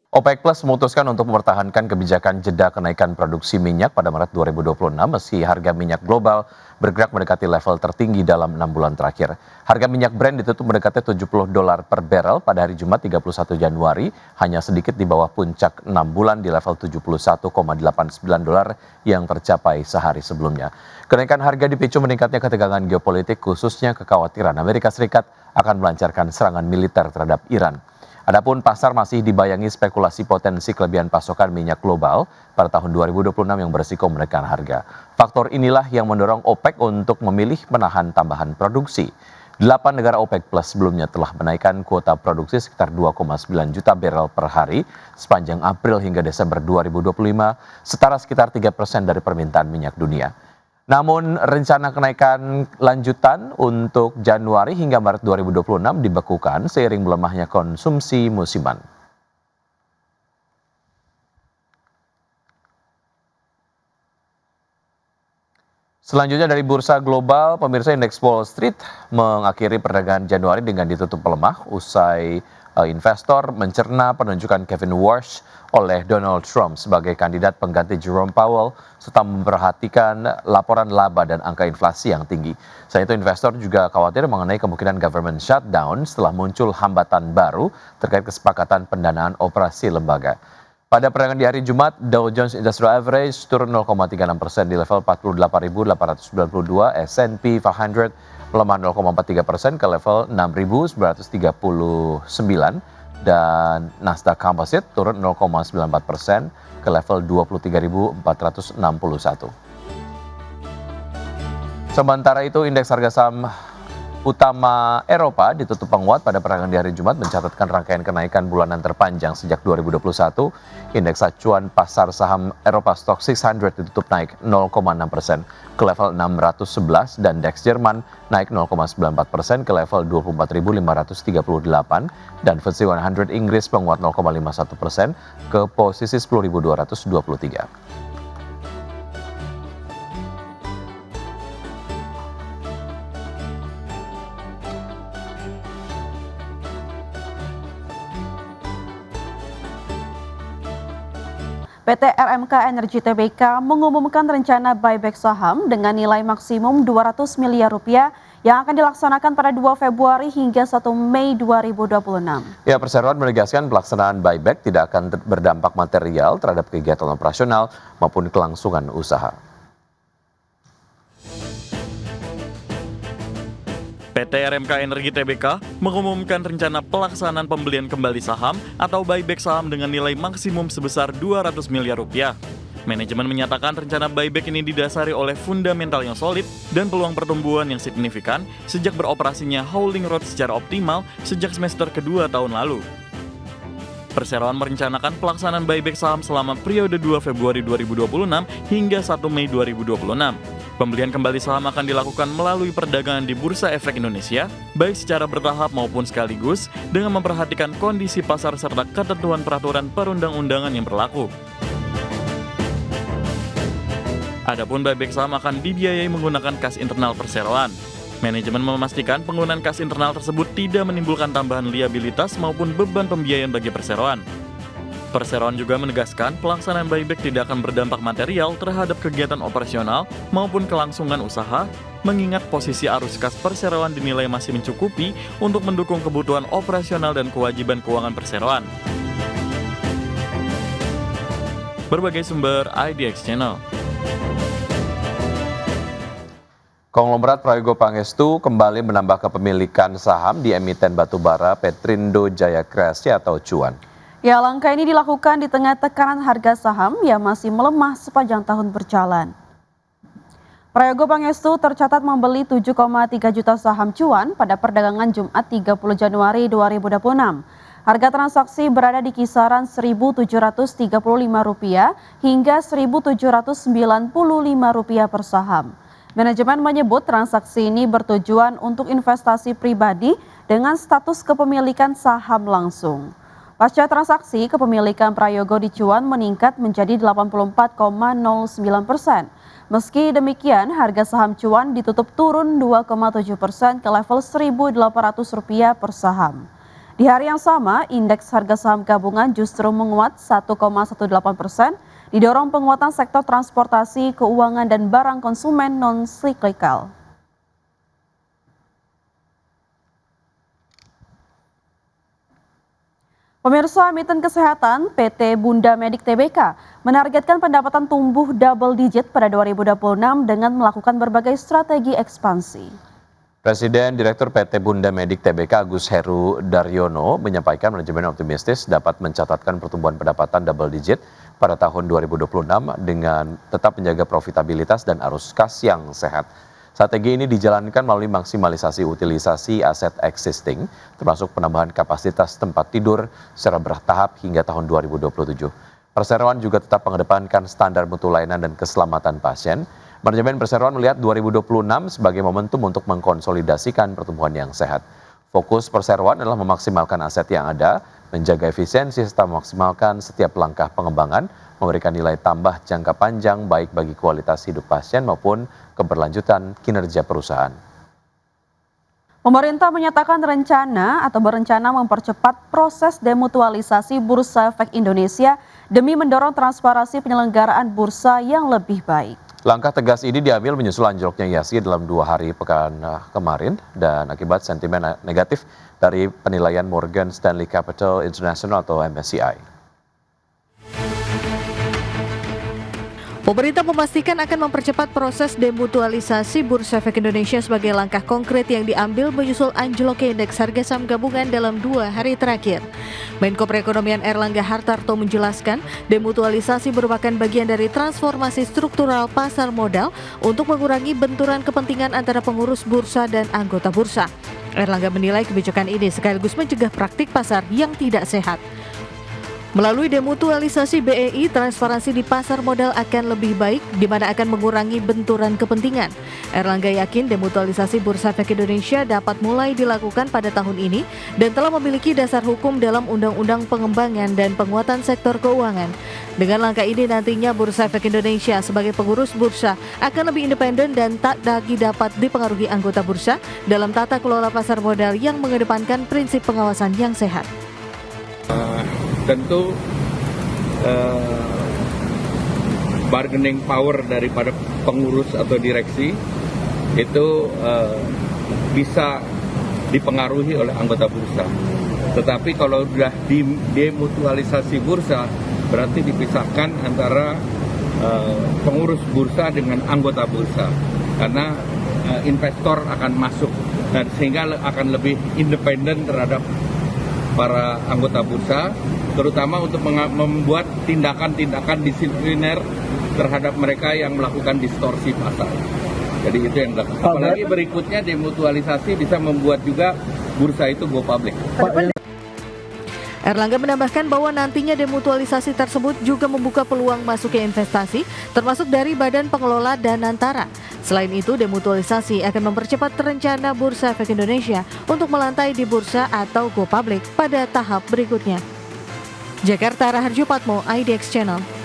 OPEC Plus memutuskan untuk mempertahankan kebijakan jeda kenaikan produksi minyak pada Maret 2026 meski harga minyak global bergerak mendekati level tertinggi dalam 6 bulan terakhir. Harga minyak Brent ditutup mendekati $70 per barrel pada hari Jumat 31 Januari, hanya sedikit di bawah puncak 6 bulan di level $71,89 yang tercapai sehari sebelumnya. Kenaikan harga dipicu meningkatnya ketegangan geopolitik, khususnya kekhawatiran Amerika Serikat akan melancarkan serangan militer terhadap Iran. Adapun pasar masih dibayangi spekulasi potensi kelebihan pasokan minyak global pada tahun 2026 yang berisiko menekan harga. Faktor inilah yang mendorong OPEC untuk memilih menahan tambahan produksi. 8 negara OPEC Plus sebelumnya telah menaikkan kuota produksi sekitar 2,9 juta barrel per hari sepanjang April hingga Desember 2025, setara sekitar 3% dari permintaan minyak dunia. Namun rencana kenaikan lanjutan untuk Januari hingga Maret 2026 dibekukan seiring melemahnya konsumsi musiman. Selanjutnya dari bursa global, pemirsa indeks Wall Street mengakhiri perdagangan Januari dengan ditutup melemah usai investor mencerna penunjukan Kevin Warsh oleh Donald Trump sebagai kandidat pengganti Jerome Powell serta memperhatikan laporan laba dan angka inflasi yang tinggi. Selain itu investor juga khawatir mengenai kemungkinan government shutdown setelah muncul hambatan baru terkait kesepakatan pendanaan operasi lembaga. Pada perdagangan di hari Jumat, Dow Jones Industrial Average turun 0,36% di level 48.892, S&P 500 melemah 0,43% ke level 6.939, dan Nasdaq Composite turun 0,94% ke level 23.461. Sementara itu, indeks harga saham utama Eropa ditutup menguat pada perdagangan di hari Jumat mencatatkan rangkaian kenaikan bulanan terpanjang sejak 2021. Indeks acuan pasar saham Eropa Stoxx 600 ditutup naik 0,6% ke level 611 dan DAX Jerman naik 0,94% ke level 24.538 dan FTSE 100 Inggris menguat 0,51% ke posisi 10.223. PT RMK Energi Tbk mengumumkan rencana buyback saham dengan nilai maksimum Rp200 miliar yang akan dilaksanakan pada 2 Februari hingga 1 Mei 2026. Ya, perseroan menegaskan pelaksanaan buyback tidak akan berdampak material terhadap kegiatan operasional maupun kelangsungan usaha. PT RMK Energi Tbk mengumumkan rencana pelaksanaan pembelian kembali saham atau buyback saham dengan nilai maksimum sebesar Rp200 miliar. Manajemen menyatakan rencana buyback ini didasari oleh fundamental yang solid dan peluang pertumbuhan yang signifikan sejak beroperasinya Hauling Road secara optimal sejak semester kedua tahun lalu. Perseroan merencanakan pelaksanaan buyback saham selama periode 2 Februari 2026 hingga 1 Mei 2026. Pembelian kembali saham akan dilakukan melalui perdagangan di Bursa Efek Indonesia, baik secara bertahap maupun sekaligus, dengan memperhatikan kondisi pasar serta ketentuan peraturan perundang-undangan yang berlaku. Adapun buyback saham akan dibiayai menggunakan kas internal perseroan. Manajemen memastikan penggunaan kas internal tersebut tidak menimbulkan tambahan liabilitas maupun beban pembiayaan bagi perseroan. Perseroan juga menegaskan pelaksanaan buyback tidak akan berdampak material terhadap kegiatan operasional maupun kelangsungan usaha, mengingat posisi arus kas perseroan dinilai masih mencukupi untuk mendukung kebutuhan operasional dan kewajiban keuangan perseroan. Berbagai sumber IDX Channel. Konglomerat Prayogo Pangestu kembali menambah kepemilikan saham di emiten batubara Petrindo Jaya Kreasi atau Cuan. Ya, langkah ini dilakukan di tengah tekanan harga saham yang masih melemah sepanjang tahun berjalan. Prayogo Pangestu tercatat membeli 7,3 juta saham Cuan pada perdagangan Jumat 30 Januari 2026. Harga transaksi berada di kisaran Rp1.735 hingga Rp1.795 per saham. Manajemen menyebut transaksi ini bertujuan untuk investasi pribadi dengan status kepemilikan saham langsung. Pasca transaksi, kepemilikan Prayogo di Cuan meningkat menjadi 84,09%. Meski demikian, harga saham Cuan ditutup turun 2,7% ke level Rp1.800 per saham. Di hari yang sama, indeks harga saham gabungan justru menguat 1,18%, didorong penguatan sektor transportasi, keuangan, dan barang konsumen non-siklikal. Pemirsa, Emiten Kesehatan PT Bunda Medik Tbk menargetkan pendapatan tumbuh double digit pada 2026 dengan melakukan berbagai strategi ekspansi. Presiden Direktur PT Bunda Medik Tbk Agus Heru Daryono menyampaikan manajemen optimistis dapat mencatatkan pertumbuhan pendapatan double digit pada tahun 2026 dengan tetap menjaga profitabilitas dan arus kas yang sehat. Strategi ini dijalankan melalui maksimalisasi utilisasi aset existing, termasuk penambahan kapasitas tempat tidur secara bertahap hingga tahun 2027. Perseroan juga tetap mengedepankan standar mutu layanan dan keselamatan pasien. Manajemen Perseroan melihat 2026 sebagai momentum untuk mengkonsolidasikan pertumbuhan yang sehat. Fokus Perseroan adalah memaksimalkan aset yang ada, menjaga efisiensi serta memaksimalkan setiap langkah pengembangan, memberikan nilai tambah jangka panjang baik bagi kualitas hidup pasien maupun keberlanjutan kinerja perusahaan. Pemerintah menyatakan berencana mempercepat proses demutualisasi Bursa Efek Indonesia demi mendorong transparansi penyelenggaraan bursa yang lebih baik. Langkah tegas ini diambil menyusul anjloknya IHSG dalam 2 hari pekan kemarin dan akibat sentimen negatif dari penilaian Morgan Stanley Capital International atau MSCI. Pemerintah memastikan akan mempercepat proses demutualisasi Bursa Efek Indonesia sebagai langkah konkret yang diambil menyusul anjloknya indeks harga saham gabungan dalam 2 hari terakhir. Menko Perekonomian Erlangga Hartarto menjelaskan, demutualisasi merupakan bagian dari transformasi struktural pasar modal untuk mengurangi benturan kepentingan antara pengurus bursa dan anggota bursa. Erlangga menilai kebijakan ini sekaligus mencegah praktik pasar yang tidak sehat. Melalui demutualisasi BEI, transparansi di pasar modal akan lebih baik, di mana akan mengurangi benturan kepentingan. Erlangga yakin demutualisasi Bursa Efek Indonesia dapat mulai dilakukan pada tahun ini dan telah memiliki dasar hukum dalam Undang-Undang Pengembangan dan Penguatan Sektor Keuangan. Dengan langkah ini nantinya Bursa Efek Indonesia sebagai pengurus bursa akan lebih independen dan tak lagi dapat dipengaruhi anggota bursa dalam tata kelola pasar modal yang mengedepankan prinsip pengawasan yang sehat. Tentu bargaining power daripada pengurus atau direksi itu bisa dipengaruhi oleh anggota bursa. Tetapi kalau sudah demutualisasi bursa, berarti dipisahkan antara pengurus bursa dengan anggota bursa. Karena investor akan masuk dan sehingga akan lebih independen terhadap para anggota bursa, terutama untuk membuat tindakan-tindakan disipliner terhadap mereka yang melakukan distorsi pasar. Jadi itu yang dilakukan. Apalagi berikutnya demutualisasi bisa membuat juga bursa itu go public. Erlangga menambahkan bahwa nantinya demutualisasi tersebut juga membuka peluang masuknya investasi, termasuk dari Badan Pengelola Danantara. Selain itu, demutualisasi akan mempercepat rencana Bursa Efek Indonesia untuk melantai di bursa atau go public pada tahap berikutnya. Jakarta, Raharjo Patmo, IDX Channel.